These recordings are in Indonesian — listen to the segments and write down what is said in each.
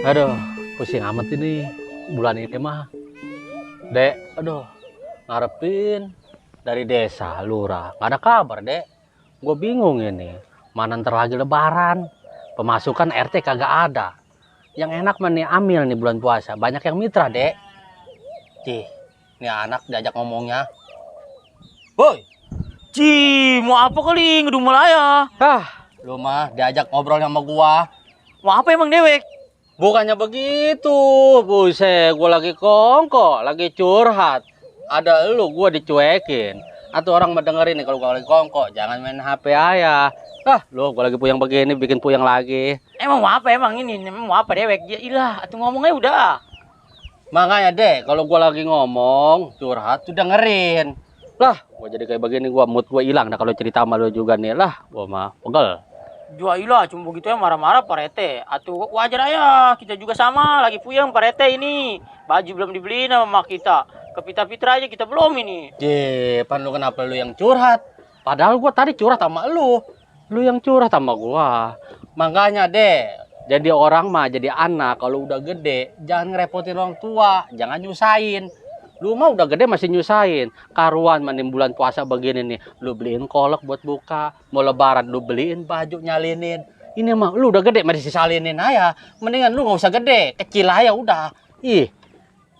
Aduh, pusing amat ini bulan ini mah. Dek, aduh, ngarepin dari desa, lurah. Gak ada kabar, Dek. Gue bingung ini. Mana ntar lagi lebaran. Pemasukan RT kagak ada. Yang enak mah nih amil nih bulan puasa. Banyak yang mitra, Dek. Cih, ini anak diajak ngomongnya. Woi, Ci, mau apa kali ngedumel aja? lu mah diajak ngobrol sama gua. Mau apa emang dewek? Bukannya begitu, buset, gue lagi kongko, lagi curhat. Ada lu, gue dicuekin. Atau orang mendengerin nih kalau gue lagi kongko, jangan main HP aja. Lu, gue lagi puyeng begini, bikin puyeng lagi. Emang mau apa emang ini? Emang mau apa dewek? Ya ilah, atuh ngomongnya udah. Makanya deh, kalau gue lagi ngomong, curhat, tuh dengerin. Lah, gue jadi kayak begini, mood gue hilang. Nah kalau cerita sama lu juga nih, lah, gue mah pegel. Jua ilah, cuma begitu ya marah-marah Pak Rete. Atuh wajar aja, kita juga sama, lagi puyeng Pak Rete ini. Baju belum dibeliin sama mak kita. Kepita-pitra aja kita belum ini. Pan lu kenapa lu yang curhat? Padahal gua tadi curhat sama lu. Lu yang curhat sama gua. Makanya deh, jadi orang mah jadi anak kalau udah gede jangan ngerepotin orang tua, jangan nyusahin. Lu mah udah gede masih nyusahin. Karuan mending bulan puasa begini nih, lu beliin kolak buat buka, mau lebaran lu beliin baju nyalinin. Ini mah lu udah gede masih salinin aja. Mendingan lu nggak usah gede, kecil aja udah. Ih,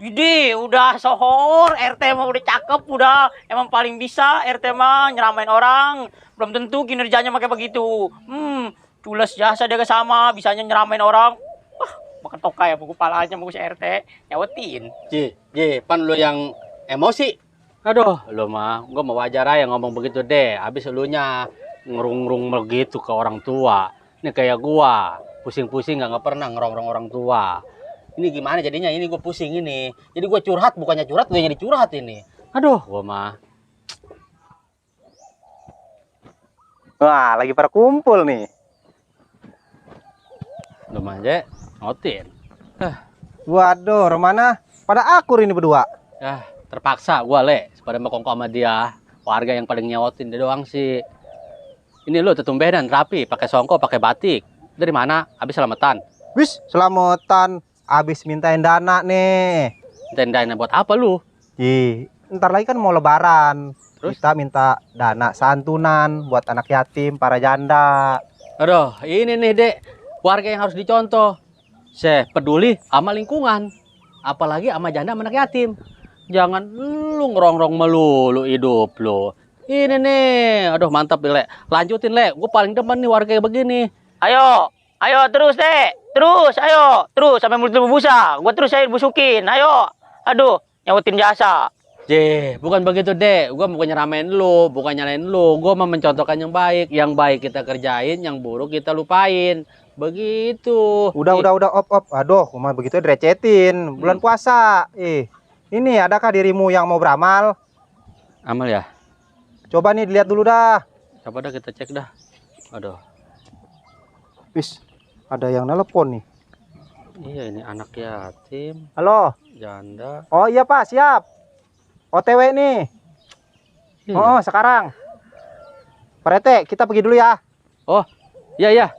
Widih, udah sohor, RT mah udah cakep, udah emang paling bisa RT mah nyeramain orang. Belum tentu kinerjanya pakai begitu. Cules jasa dia sama, bisanya nyeramain orang. Wah, makan tokai ya, buku palanya, buku si RT, nyawetin. Pan lu yang emosi. Aduh, lu mah, gua mau wajar aja ngomong begitu deh. Habis elunya ngerung-ngerung begitu ke orang tua. Ini kayak gua, pusing-pusing nggak pernah ngerongrong orang tua. Ini gimana jadinya? Ini gue pusing ini. Jadi gue curhat, bukannya curhat, gue jadi curhat ini. Aduh, gue mah. Wah, lagi pada kumpul nih. Lu manja, ngotin. Waduh, Romana, pada akur ini berdua. Terpaksa gue sepada mau kongko sama dia. Warga yang paling nyawotin dia doang sih. Ini lu tetumbenan rapi, pakai songko, pakai batik. Dari mana? Habis selamatan. Wis, selamatan. Abis mintain dana nih. Dan dana buat apa lu? Ntar lagi kan mau lebaran. Terus? Kita minta dana santunan buat anak yatim, para janda. Aduh, ini nih dek, warga yang harus dicontoh. Peduli sama lingkungan. Apalagi sama janda sama anak yatim. Jangan lu ngerongrong melulu hidup lu. Ini nih, aduh mantap Le. Lanjutin Le, gue paling demen nih warga yang begini. Ayo terus deh. Terus, ayo. Terus, sampai mulut lu busa. Gua terus saya busukin. Ayo. Aduh, nyawetin jasa. Bukan begitu deh. Gua bukan nyeramain lu, bukan nyalain lu. Gua mau mencontohkan yang baik. Yang baik kita kerjain, yang buruk kita lupain. Begitu. Udah, op. Aduh, mah begitu direcetin. Bulan puasa. Ini adakah dirimu yang mau beramal? Amal ya? Coba nih dilihat dulu dah. Coba dah kita cek dah. Aduh. Wis, ada yang nelpon nih. Iya, ini anak yatim, Halo. janda. Oh iya Pak, siap. OTW nih. Iya. Oh, sekarang. Pak Rete, kita pergi dulu ya. Oh, iya.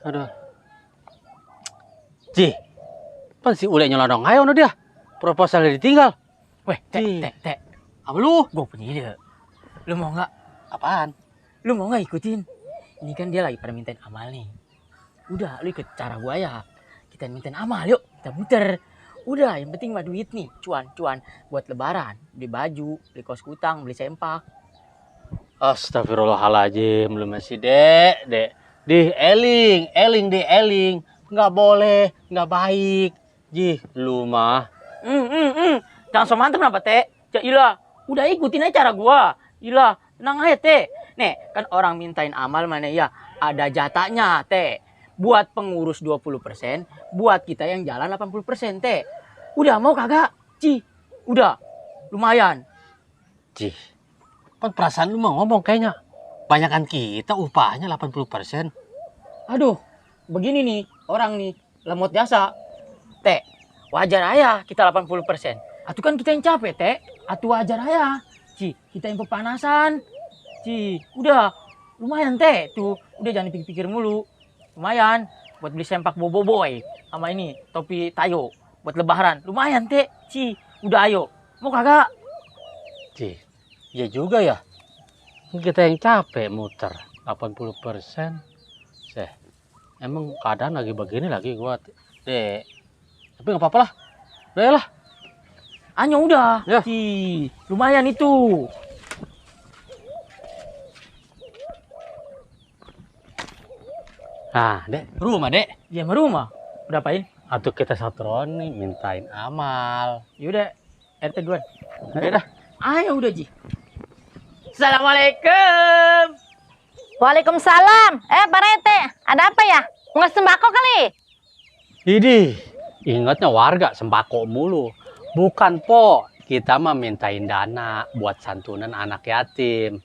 Aduh. Pan si Ule nyelonong ayo no dia. Proposalnya ditinggal. Weh, Teh. Apa lu? Gua punya ide. Lu mau nggak? Apaan? Lu mau nggak ikutin? Ini kan dia lagi pada mintain amal nih. Udah, lu ikut cara gua ya. Kita mintain amal, yuk. Kita muter. Udah, yang penting mah duit nih. Cuan. Buat lebaran. Beli baju, beli kaos kutang, beli sempak. Astagfirullahaladzim. Lu masih dek. Eling. Nggak boleh, nggak baik. Lu mah. Jangan so mantep kenapa, Teh? Ya ilah. Udah ikutin aja cara gua. Ilah, tenang aja, Teh. Nih, kan orang mintain amal mana ya. Ada jatahnya, Teh. Buat pengurus 20%, buat kita yang jalan 80%, Teh. Udah mau kagak? Udah. Lumayan. Kan perasaan lu mau ngomong kayaknya. Banyakan kita upahnya 80%. Aduh, begini nih, orang nih, lemot jasa. Teh, wajar aja kita 80%. Atuh kan kita yang capek, Teh. Atuh wajar ya. Ci, kita yang kepanasan. Ci, udah. Lumayan, Teh. Tuh, udah jangan pikir-pikir mulu. Lumayan. Buat beli sempak boboiboy. Sama ini, topi tayo. Buat lebaran. Lumayan, Teh. Ci, udah ayo. Mau kagak? Ci, ya juga ya. Kita yang capek muter 80%. Emang keadaan lagi begini lagi gua, Dek. Tapi nggak apa-apa lah. Udah ya lah. Hanya udah. Ya. Ci, lumayan itu. Nah, Dek, rumah, Dek. Ya, sama rumah. Udah apain? Atau kita satroni nih mintain amal. Yaudah, RT duluan. Ya dah. Ayo udah, Ji. Assalamualaikum. Waalaikumsalam. Pak Rete, ada apa ya? Nggak sembako kali? Idih, ingatnya warga sembako mulu. Bukan, Po. Kita mah mintain dana buat santunan anak yatim.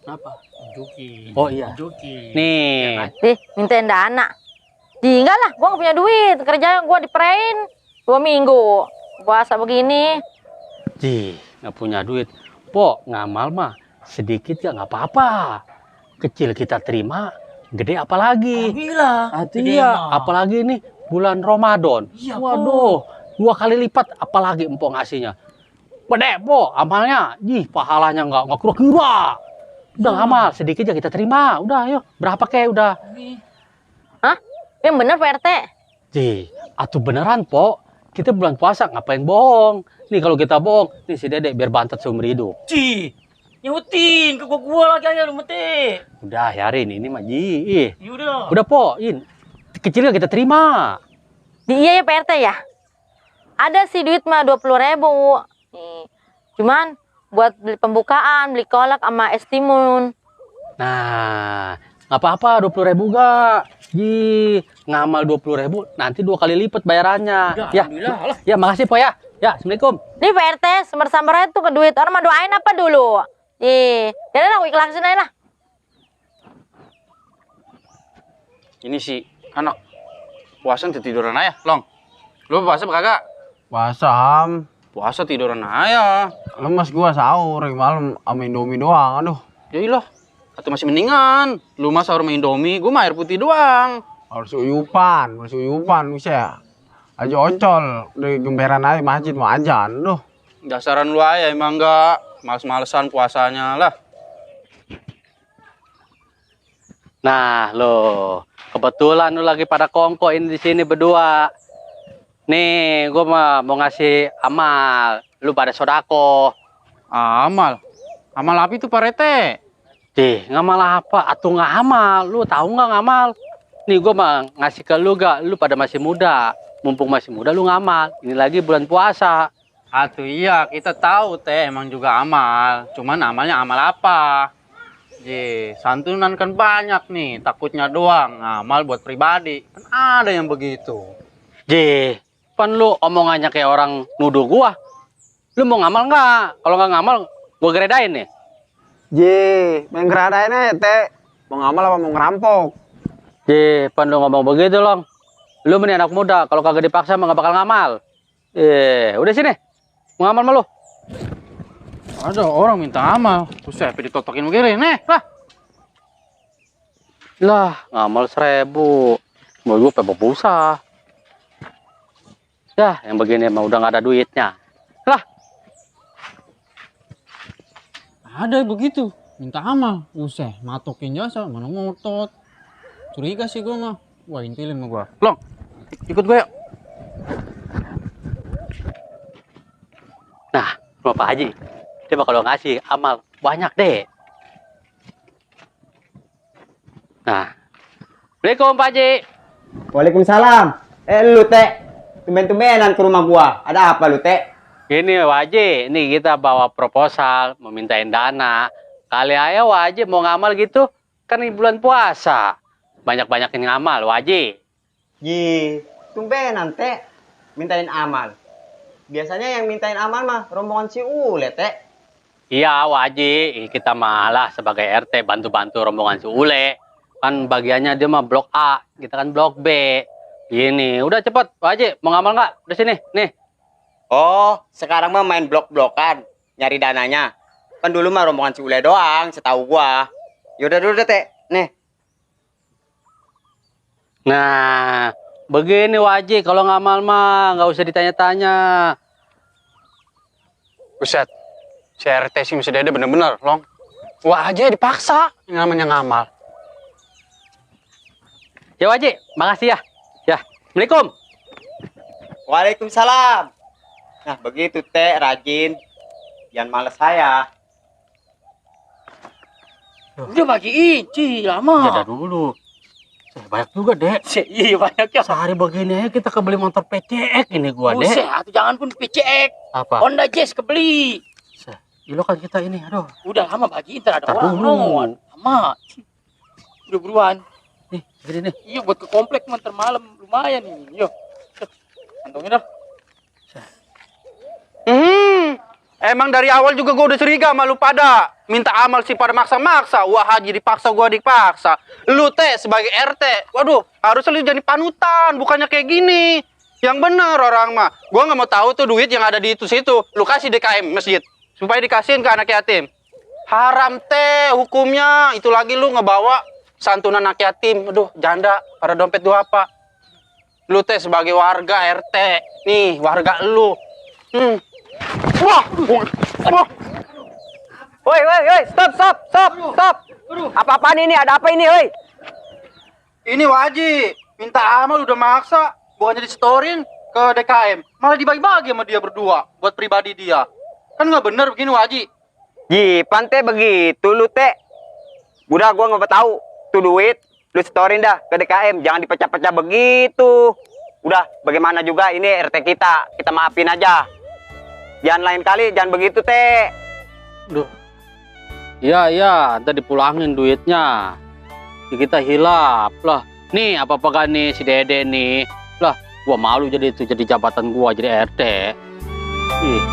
Kenapa? Juki. Oh iya. Juki. Nih, Mintain dana. Enggak lah, gua nggak punya duit. Kerja gua diperein 2 minggu. Puasa begini. Ji, nggak punya duit. Po, ngamal mah sedikit ya nggak apa-apa. Kecil kita terima, gede apalagi. Alhamdulillah. Gede Iya, mah. apalagi ini bulan Ramadan. Iya, Waduh, 2 kali lipat apalagi empok ngasihnya. Gede, Po, amalnya. Jih, pahalanya nggak kira-kira. Udah ngamal, sedikit ya kita terima. Udah, ayo. Berapa kayak udah. Hah? Yang bener Pak RT. Jih, atuh beneran, Po. Kita bulan puasa ngapain bohong? Nih kalau kita bohong, nih si Dedek biar bantet seumur hidup. Ci, nyautin ke gua lagi aja lu mati. Udah, yarin ini mah Ji. Yaudah. Udah, Po, kecilnya kita terima. Iya ya Pak RT ya. Ada sih duit mah 20.000. Nih. Cuman buat beli pembukaan, beli kolak sama es timun. Nah, nggak apa-apa 20.000 gak? Ji, ngamal 20.000 nanti 2 kali lipat bayarannya. Udah, Ya, alhamdulillah, alah. ya makasih Po ya. Ya, assalamualaikum. Nih Pak RT, sumber-sumbernya tuh ke duit. Orang mah doain apa dulu? Jadi aku ikhlasin aja lah. Ini si anak puasa tiduran aja, Long. Lu puasa apa kagak? Puasa Ham. Puasa tiduran aja. Lemes gua sahur malam sama Indomie doang. Aduh, Ya ilah. Atau masih mendingan. Lu mah sahur sama Indomie, gua mah air putih doang. harus uyupan, usia. Aja ocol, dari gemberan aja masjid mau ajan. Duh, Dasaran lu aja emang enggak. Males-malesan puasanya lah. Nah, lo kebetulan lu lagi pada kongkoin di sini berdua. Nih, gua mah mau ngasih amal. Lu pada sodako. Amal. Amal apa itu Pak Rete? Dih, ngamal apa? Atuh nggak amal. Lu tahu nggak ngamal? Nih gua mah ngasih ke lu gak? Lu pada masih muda. Mumpung masih muda lu ngamal. Ini lagi bulan puasa. Atuh iya, kita tahu teh emang juga amal. Cuman amalnya amal apa? Santunan kan banyak nih, takutnya doang. Amal buat pribadi. Kan ada yang begitu. Dih, pan lu omongannya kayak orang nuduh gua. Lu mau ngamal nggak? Kalau nggak ngamal, gua geredain nih. main geradain aja teh. Mau ngamal apa mau ngerampok? Dih, pan lu ngomong begitu long. Lu mending anak muda. Kalau kagak dipaksa mah nggak bakal ngamal. Udah sini. Mau ngamal mah lu. Ada orang minta amal. Terus saya ditotokin begini. Nih, lah. Lah, ngamal 1.000. Mau gue pebok pulsa. Ya, yang begini mah udah nggak ada duitnya. Lah, Ada begitu, minta amal. Usah, matokin jasa, mana ngotot. Curiga sih gua mah. Wah, intilin sama gua. Long, ikut gue yuk. nah, sama Pak Haji. Dia bakal ngasih amal banyak deh. Nah, Assalamualaikum Pak Haji. Waalaikumsalam. Lu teh, tumben-tumbenan ke rumah gua. Ada apa lu teh? Gini Wajib, ini kita bawa proposal, memintain dana. Kali aja Wajib mau ngamal gitu, kan ini bulan puasa. Banyak-banyakin ngamal Wajib. Tumbenan teh, mintain amal. Biasanya yang mintain amal mah rombongan si Ule teh. Iya Wajib, kita malah sebagai RT bantu-bantu rombongan si Ule. Kan bagiannya dia mah blok A, kita kan blok B. Gini, udah cepet Wajib, mau ngamal nggak? Udah sini, nih. Oh, sekarang mah main blok-blokan, nyari dananya. Kan dulu mah rombongan si Ule doang, setahu gua. Yaudah dulu deh, Teh. Nih. Nah, begini Waji, kalau ngamal mah nggak usah ditanya-tanya. Buset, si RT si Dede bener-bener, Long. Wah aja dipaksa, yang namanya ngamal. Ya Waji, makasih ya. Ya, Assalamualaikum. Waalaikumsalam. Nah, begitu, Teh, rajin. Jangan males saya. Udah bagi inci lama. Jeda dulu. Banyak juga, Dek. Iya banyak ya. Sehari begini aja kita kebeli motor PCX ini gua, Dek. Buset, jangan pun PCX. Apa? Honda Jazz kebeli. Ilo kan kita ini, aduh. Udah lama bagi ntar ada Tar orang dulu. non. Lama. Udah buruan. Nih, gini nih. Iya buat ke komplek ntar malam lumayan nih. Yuk. Kantongin dah. Emang dari awal juga gue udah curiga sama lu pada. Minta amal sih pada maksa-maksa. Wah haji dipaksa, gua dipaksa. Lu Teh sebagai RT, waduh harusnya lu jadi panutan, bukannya kayak gini. Yang bener orang mah. Gua nggak mau tahu tuh duit yang ada di itu situ. Lu kasih DKM masjid supaya dikasihin ke anak yatim. Haram Teh hukumnya. Itu lagi lu ngebawa santunan anak yatim. Aduh janda pada dompet dua apa. Lu Teh sebagai warga RT. Nih warga lu. Wah. Wah. Woi, stop. Apa-apaan ini? Ada apa ini, woi? Ini Waji, minta amal udah maksa, bukannya distorin ke DKM, malah dibagi-bagi sama dia berdua buat pribadi dia. Kan nggak bener begini Waji. Jipan, Teh, begitu lu, Teh. Udah, gua nggak tahu. Tuh duit, lu setorin dah ke DKM. Jangan dipecah-pecah begitu. Udah, bagaimana juga ini RT kita maafin aja. Jangan lain kali, jangan begitu, Teh. Duh. Iya, ntar dipulangin duitnya. Kita hilap lah. Nih, apa-apa kan nih si Dede nih. Lah, gua malu jadi jabatan gua jadi RT. Ih.